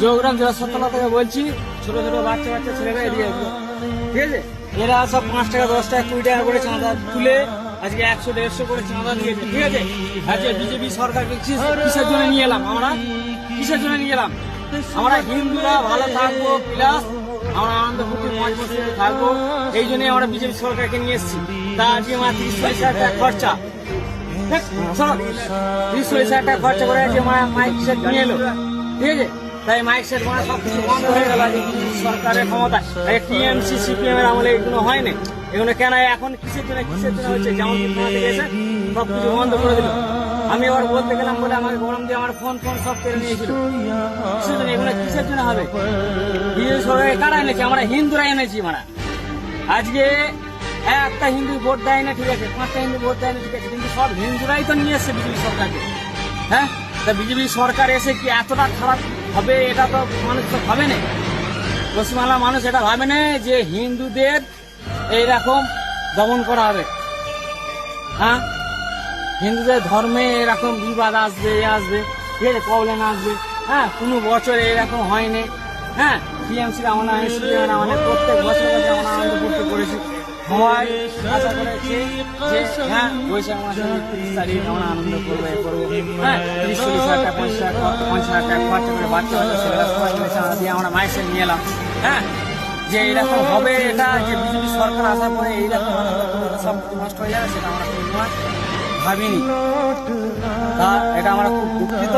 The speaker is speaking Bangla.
যোগরাম জেলা সতলা থেকে বলছি। ছোট ছোট বাচ্চা বাচ্চা ছেলেরা এদিকে ঠিক আছে, এরা সব 5 টাকা 10 টাকা 20 টাকা করে চাঁদা তুলে আজকে 100-150 করে চাঁদা দিয়েছে। ঠিক আছে, আজকে বিজেপি সরকারকে কিসের জন্য নিয়ে এলাম আমরা? কিসের জন্য নিয়ে এলাম? আমরা হিন্দুরা ভালো থাকবো, প্লাস আমরা আনন্দ ফুর্তি মজ মস্তিতে থাকবো, এই জন্যই আমরা বিজেপি সরকারকে নিয়ে এসেছি। তা আজকে আমার 30-40 হাজার টাকা খরচা, 30-40 হাজার টাকা খরচা করে আজকে মাইক সেট নিয়ে এলো। ঠিক আছে, তাই মাইক সেট মানে সবকিছু বন্ধ হয়ে গেল সরকারের ক্ষমতা। টিএমসি সিপিএম এর আমলে এগুলো হয় না। এগুলো কেন এখন কিসের জন্য হচ্ছে? যেমন ক্ষমতা থেকে এসে সবকিছু বন্ধ করে দিল। আমি আবার বলতে গেলাম বলে আমাকে গরম দিয়ে আমার ফোন সব কেড়ে নিয়েছিল। কিসের জন্য এগুলো? কিসের জন্য হবে? বিজেপি সরকার কারা এনেছে? আমরা হিন্দুরা এনেছি। আমরা আজকে একটা হিন্দু ভোট দেয় না, ঠিক আছে, 5টা হিন্দু ভোট দেয় না, ঠিক আছে, কিন্তু সব হিন্দুরাই তো নিয়ে এসছে বিজেপি সরকারকে। হ্যাঁ, তা বিজেপি সরকার এসে কি এতটা খারাপ হবে? এটা তো মানুষ তো ভাবে না, পশ্চিমবাংলার মানুষ এটা ভাবে না যে হিন্দুদের এইরকম দমন করা হবে। হ্যাঁ, হিন্দুদের ধর্মে এরকম বিবাদ আসবে, ঠিক আছে, প্রবলেম আসবে। হ্যাঁ, কোনো বছর এরকম হয়নি। হ্যাঁ, টিএমসির আমরা আমাদের প্রত্যেক বছর আমরা আনন্দ করতে করেছি। সবাই আশা করেছি যে হ্যাঁ বৈশাখ মাসে 30 তারিখ আমরা আনন্দ করবো, হ্যাঁ, 30-40 হাজার টাকা 50 হাজার টাকা খরচা করে বাচ্চা ছেলেরা সবাই মিলে চাঁদা দিয়ে আমরা মাইসে নিয়ে এলাম। হ্যাঁ, যে এরকম হবে, এটা যে বিজেপি সরকার আসার পরে এইরকম সব নষ্ট হয়ে যাবে, সেটা আমরা কোনো ভাবিনি। তা এটা আমরা খুব দুঃখিত।